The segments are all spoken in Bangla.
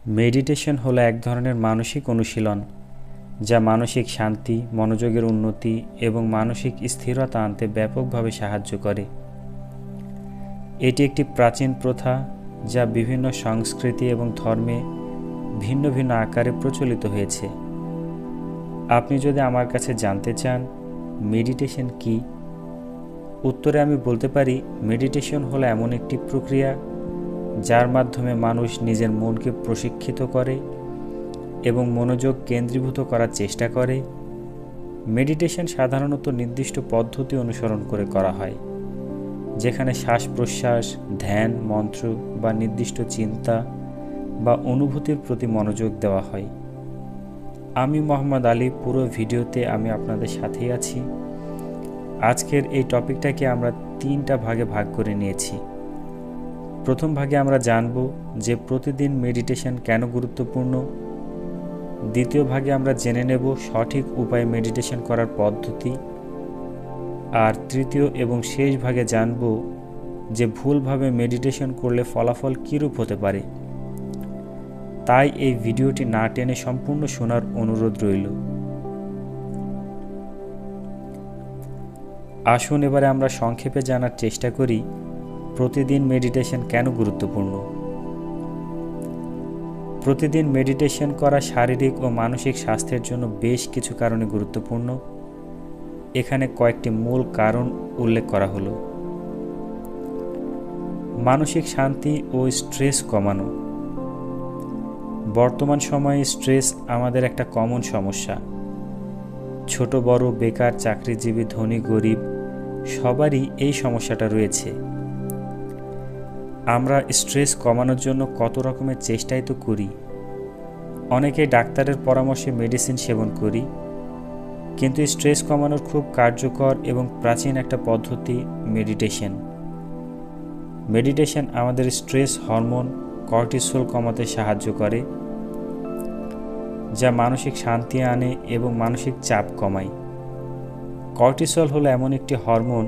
মেডিটেশন হলো এক ধরনের মানসিক অনুশীলন যা মানসিক শান্তি, মনোযোগের উন্নতি এবং মানসিক স্থিরতা আনতে ব্যাপকভাবে সাহায্য করে। এটি একটি প্রাচীন প্রথা যা বিভিন্ন সংস্কৃতি এবং ধর্মে ভিন্ন ভিন্ন আকারে প্রচলিত হয়েছে। আপনি যদি আমার কাছে জানতে চান মেডিটেশন কি, উত্তরে আমি বলতে পারি মেডিটেশন হলো এমন একটি প্রক্রিয়া যার মাধ্যমে মানুষ নিজের মনকে প্রশিক্ষিত করে এবং মনোযোগ কেন্দ্রীভূত করার চেষ্টা করে। মেডিটেশন সাধারণত নির্দিষ্ট পদ্ধতি অনুসরণ করে করা হয়, যেখানে শ্বাস প্রশ্বাস, ধ্যান, মন্ত্র বা নির্দিষ্ট চিন্তা বা অনুভূতির প্রতি মনোযোগ দেওয়া হয়। আমি মোহাম্মদ আলী, পুরো ভিডিওতে আমি আপনাদের সাথেই আছি। আজকের এই টপিকটাকে আমরা 3টা ভাগে ভাগ করে নিয়েছি। প্রথম ভাগে আমরা জানব যে প্রতিদিন মেডিটেশন কেন গুরুত্বপূর্ণ। দ্বিতীয় ভাগে আমরা জেনে নেব সঠিক উপায়ে মেডিটেশন করার পদ্ধতি। আর তৃতীয় এবং শেষ ভাগে জানব যে ভুলভাবে মেডিটেশন করলে ফলাফল কীরূপ হতে পারে। তাই এই ভিডিওটি না টেনে সম্পূর্ণ শোনার অনুরোধ রইল। আসুন এবারে আমরা সংক্ষেপে জানার চেষ্টা করি প্রতিদিন মেডিটেশন কেন গুরুত্বপূর্ণ। প্রতিদিন মেডিটেশন করা শারীরিক ও মানসিক স্বাস্থ্যের জন্য বেশ কিছু কারণে গুরুত্বপূর্ণ। এখানে কয়েকটি মূল কারণ উল্লেখ করা হলো। মানসিক শান্তি ও স্ট্রেস কমানো। বর্তমান সময়ে স্ট্রেস আমাদের একটা কমন সমস্যা। ছোট বড়, বেকার, চাকরিজীবী, ধনী গরিব সবারই এই সমস্যাটা রয়েছে। আমরা স্ট্রেস কমানোর জন্য কত রকমের চেষ্টাই তো করি। অনেকেই ডাক্তারের পরামর্শে মেডিসিন সেবন করি, কিন্তু স্ট্রেস কমানোর খুব কার্যকর এবং প্রাচীন একটা পদ্ধতি মেডিটেশন। মেডিটেশন আমাদের স্ট্রেস হরমোন কর্টিসল কমাতে সাহায্য করে, যা মানসিক শান্তি আনে এবং মানসিক চাপ কমায়। কর্টিসল হলো এমন একটি হরমোন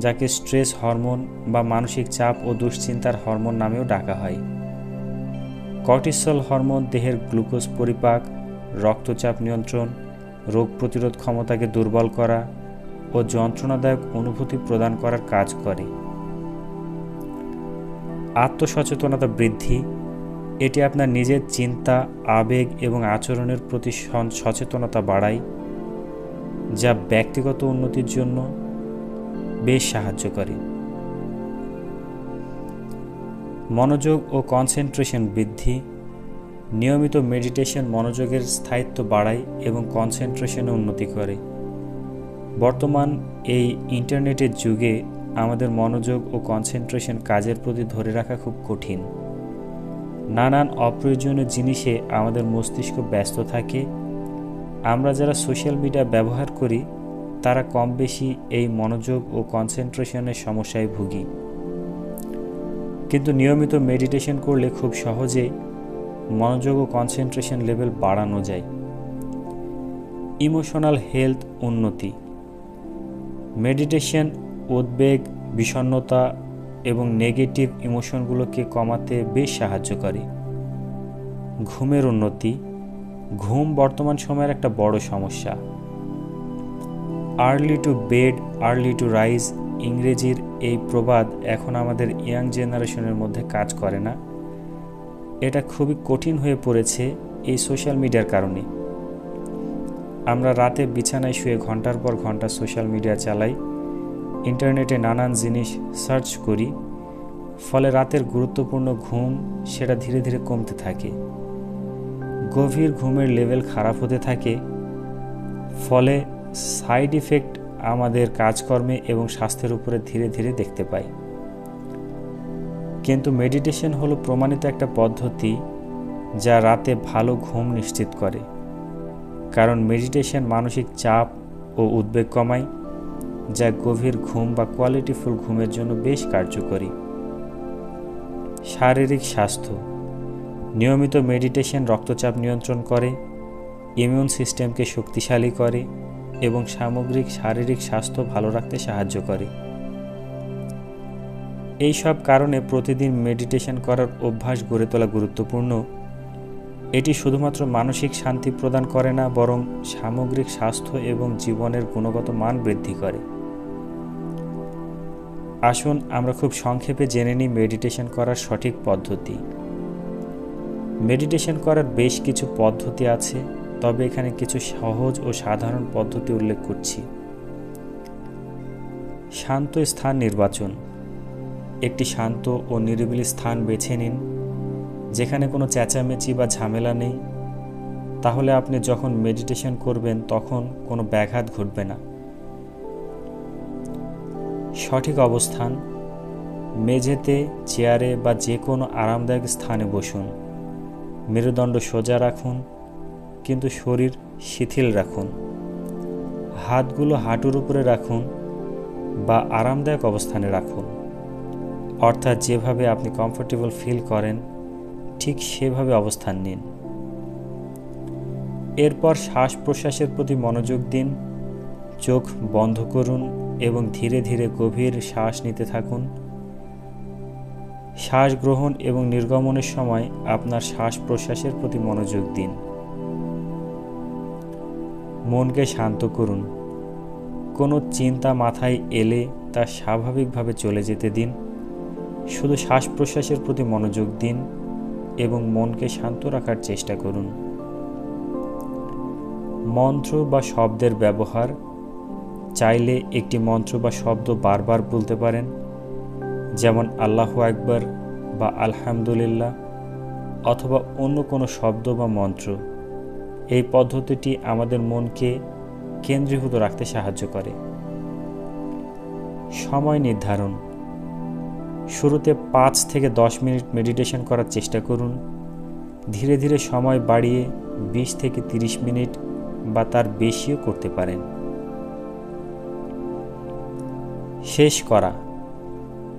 যাকে স্ট্রেস হরমোন বা মানসিক চাপ ও দুশ্চিন্তার হরমোন নামেও ডাকা হয়। কর্টিসল হরমোন দেহের গ্লুকোজ পরিপাক, রক্তচাপ নিয়ন্ত্রণ, রোগ প্রতিরোধ ক্ষমতাকে দুর্বল করা ও যন্ত্রণাদায়ক অনুভূতি প্রদান করার কাজ করে। আত্মসচেতনতা বৃদ্ধি। এটি আপনার নিজের চিন্তা, আবেগ এবং আচরণের প্রতি সচেতনতা বাড়ায়, যা ব্যক্তিগত উন্নতির জন্য বেশ সাহায্য করে। মনোযোগ ও কনসেন্ট্রেশন বৃদ্ধি। নিয়মিত মেডিটেশন মনোযোগের স্থায়িত্ব বাড়ায় এবং কনসেন্ট্রেশনে উন্নতি করে। বর্তমান এই ইন্টারনেটের যুগে আমাদের মনোযোগ ও কনসেন্ট্রেশন কাজের প্রতি ধরে রাখা খুব কঠিন। নানান অপ্রয়োজনীয় জিনিসে আমাদের মস্তিষ্ক ব্যস্ত থাকে। আমরা যারা সোশ্যাল মিডিয়া ব্যবহার করি তারা কম বেশি এই মনোযোগ ও কনসেন্ট্রেশনের সমস্যায় ভুগি। কিন্তু নিয়মিত মেডিটেশন করলে খুব সহজেই মনোযোগ ও কনসেন্ট্রেশন লেভেল বাড়ানো যায়। ইমোশনাল হেলথ উন্নতি। মেডিটেশন উদ্বেগ, বিষণ্ণতা এবং নেগেটিভ ইমোশনগুলোকে কমাতে বেশ সাহায্য করে। ঘুমের উন্নতি। ঘুম বর্তমান সময়ের একটা বড় সমস্যা। Early to bed, early to rise ইংরেজির এই প্রবাদ এখন আমাদের ইয়াং জেনারেশনের মধ্যে কাজ করে না। এটা খুবই কঠিন হয়ে পড়েছে এই সোশ্যাল মিডিয়ার কারণে। আমরা রাতে বিছানায় শুয়ে ঘন্টার পর ঘন্টা সোশ্যাল মিডিয়া চালাই, ইন্টারনেটে নানান জিনিস সার্চ করি, ফলে রাতের গুরুত্বপূর্ণ ঘুম সেটা ধীরে ধীরে কমতে থাকে। গভীর ঘুমের লেভেল খারাপ হতে থাকে, ফলে সাইড ইফেক্ট আমাদের কাজকর্মে এবং স্বাস্থ্যের উপরে ধীরে ধীরে দেখতে পাই। কিন্তু মেডিটেশন হলো প্রমাণিত একটা পদ্ধতি যা রাতে ভালো ঘুম নিশ্চিত করে, কারণ মেডিটেশন মানসিক চাপ ও উদ্বেগ কমায়, যা গভীর ঘুম বা কোয়ালিটিফুল ঘুমের জন্য বেশ কার্যকরী। শারীরিক স্বাস্থ্য। নিয়মিত মেডিটেশন রক্তচাপ নিয়ন্ত্রণ করে, ইমিউন সিস্টেমকে শক্তিশালী করে এবং সামগ্রিক শারীরিক স্বাস্থ্য ভালো রাখতে সাহায্য করে। এই সব কারণে প্রতিদিন মেডিটেশন করার অভ্যাস গড়ে তোলা গুরুত্বপূর্ণ এটি শুধুমাত্র মানসিক শান্তি প্রদান করে না, বরং সামগ্রিক স্বাস্থ্য এবং জীবনের গুণগত মান বৃদ্ধি করে। আসুন আমরা খুব সংক্ষেপে জেনে নিই মেডিটেশন করার সঠিক পদ্ধতি। মেডিটেশন করার বেশ কিছু পদ্ধতি আছে, তবে এখানে কিছু সহজ ও সাধারণ পদ্ধতি উল্লেখ করছি। শান্ত স্থান নির্বাচন। একটি শান্ত ও নিরিবিলি স্থান বেছে নিন যেখানে কোনো চেঁচামেচি বা ঝামেলা নেই। তাহলে আপনি যখন মেডিটেশন করবেন তখন কোনো ব্যাঘাত ঘটবে না। সঠিক অবস্থান। মেঝেতে, চেয়ারে বা যে কোনো আরামদায়ক স্থানে বসুন। মেরুদণ্ড সোজা রাখুন, কিন্তু শরীর শিথিল রাখুন। হাতগুলো হাঁটুর উপরে রাখুন বা আরামদায়ক অবস্থানে রাখুন, অর্থাৎ যেভাবে আপনি কমফোর্টেবল ফিল করেন ঠিক সেভাবে অবস্থান নিন। এরপর শ্বাস প্রশ্বাসের প্রতি মনোযোগ দিন। চোখ বন্ধ করুন এবং ধীরে ধীরে গভীর শ্বাস নিতে থাকুন। শ্বাস গ্রহণ এবং নির্গমনের সময় আপনার শ্বাস প্রশ্বাসের প্রতি মনোযোগ দিন। মনকে শান্ত করুন। কোনো চিন্তা মাথায় এলে তা স্বাভাবিকভাবে চলে যেতে দিন। শুধু শ্বাস প্রশ্বাসের প্রতি মনোযোগ দিন এবং মনকে শান্ত রাখার চেষ্টা করুন। মন্ত্র বা শব্দের ব্যবহার। চাইলে একটি মন্ত্র বা শব্দ বারবার বলতে পারেন, যেমন আল্লাহু আকবার বা আলহামদুলিল্লাহ, অথবা অন্য কোনো শব্দ বা মন্ত্র। এই পদ্ধতিটি আমাদের মনকে কেন্দ্রীভূত রাখতে সাহায্য করে। সময় নির্ধারণ। শুরুতে 5 থেকে 10 মিনিট মেডিটেশন করার চেষ্টা করুন। ধীরে ধীরে সময় বাড়িয়ে 20 থেকে 30 মিনিট বা তার বেশিও করতে পারেন। শেষ করা।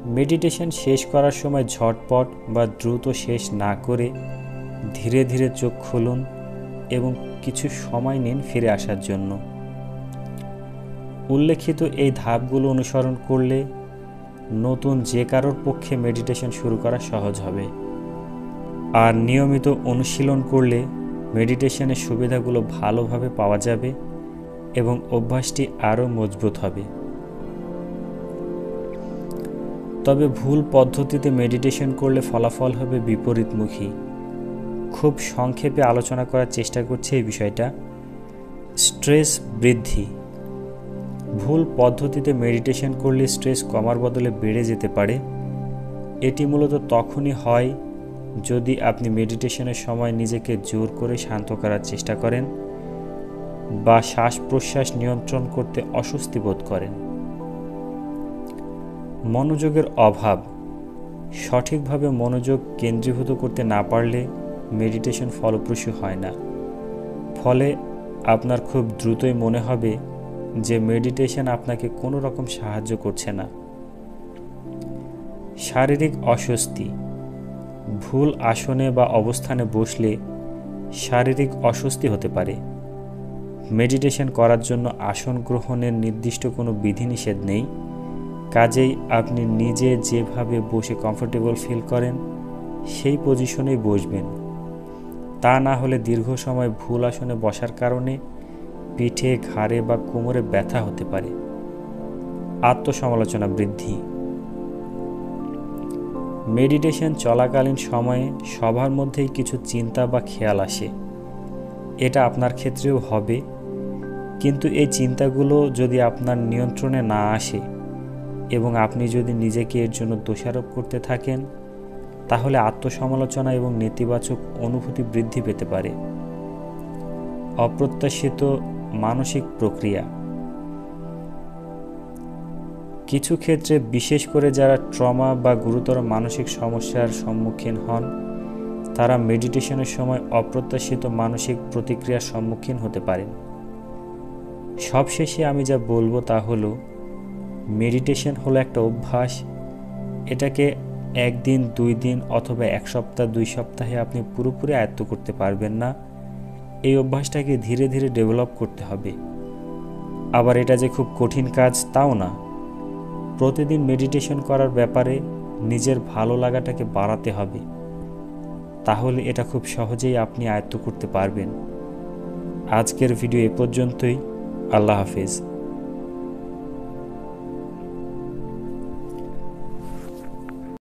মেডিটেশন শেষ করার সময় ঝটপট বা দ্রুত শেষ না করে ধীরে ধীরে চোখ খুলুন এবং কিছু সময় নিন ফিরে আসার জন্য। উল্লেখিত এই ধাপগুলো অনুসরণ করলে নতুন যে কারোর পক্ষে মেডিটেশন শুরু করা সহজ হবে। আর নিয়মিত অনুশীলন করলে মেডিটেশনের সুবিধাগুলো ভালোভাবে পাওয়া যাবে এবং অভ্যাসটি আরও মজবুত হবে। তবে ভুল পদ্ধতিতে মেডিটেশন করলে ফলাফল হবে বিপরীতমুখী। খুব সংক্ষেপে আলোচনা করার চেষ্টা করছি এই বিষয়টা। স্ট্রেস বৃদ্ধি। ভুল পদ্ধতিতে মেডিটেশন করলে স্ট্রেস কমার বদলে বেড়ে যেতে পারে। এটি মূলত তখনই হয় যদি আপনি মেডিটেশনের সময় নিজেকে জোর করে শান্ত করার চেষ্টা করেন বা শ্বাস প্রশ্বাস নিয়ন্ত্রণ করতে অস্বস্তি বোধ করেন। মনোযোগের অভাব। সঠিকভাবে মনোযোগ কেন্দ্রীভূত করতে না পারলে মেডিটেশন ফলপ্রসূ হয় না। ফলে আপনার খুব দ্রুতই মনে হবে যে মেডিটেশন আপনাকে কোনো রকম সাহায্য করছে না। শারীরিক অস্বস্তি। ভুল আসনে বা অবস্থানে বসলে শারীরিক অস্বস্তি হতে পারে। মেডিটেশন করার জন্য আসন গ্রহণের নির্দিষ্ট কোনো বিধিনিষেধ নেই, কাজেই আপনি নিজে যেভাবে বসে কমফোর্টেবল ফিল করেন সেই পজিশনেই বসবেন। তা না হলে দীর্ঘ সময় ভুল আসনে বসার কারণে পিঠে, ঘাড়ে বা কোমরে ব্যথা হতে পারে। আত্মসমালোচনা বৃদ্ধি। মেডিটেশন চলাকালীন সময়ে সবার মধ্যেই কিছু চিন্তা বা খেয়াল আসে। এটা আপনার ক্ষেত্রেও হবে, কিন্তু এই চিন্তাগুলো যদি আপনার নিয়ন্ত্রণে না আসে এবং আপনি যদি নিজেকে এর জন্য দোষারোপ করতে থাকেন, তাহলে আত্মসমালোচনা এবং নেতিবাচক অনুভূতি বৃদ্ধি পেতে পারে। অপ্রত্যাশিত মানসিক প্রক্রিয়া। কিছু ক্ষেত্রে, বিশেষ করে যারা ট্রমা বা গুরুতর মানসিক সমস্যার সম্মুখীন হন, তারা মেডিটেশনের সময় অপ্রত্যাশিত মানসিক প্রতিক্রিয়ার সম্মুখীন হতে পারেন। সবশেষে আমি যা বলবো তা হলো, মেডিটেশন হলো একটা অভ্যাস। এটাকে 1 দিন, 2 দিন অথবা 1 সপ্তাহ, 2 সপ্তাহে আপনি পুরোপুরি আয়ত্ত করতে পারবেন না। এই অভ্যাসটাকে ধীরে ধীরে ডেভেলপ করতে হবে। আবার এটা যে খুব কঠিন কাজ তাও না। প্রতিদিন মেডিটেশন করার ব্যাপারে নিজের ভালো লাগাটাকে বাড়াতে হবে। তাহলে এটা খুব সহজেই আপনি আয়ত্ত করতে পারবেন। আজকের ভিডিও এ পর্যন্তই। আল্লাহ হাফেজ।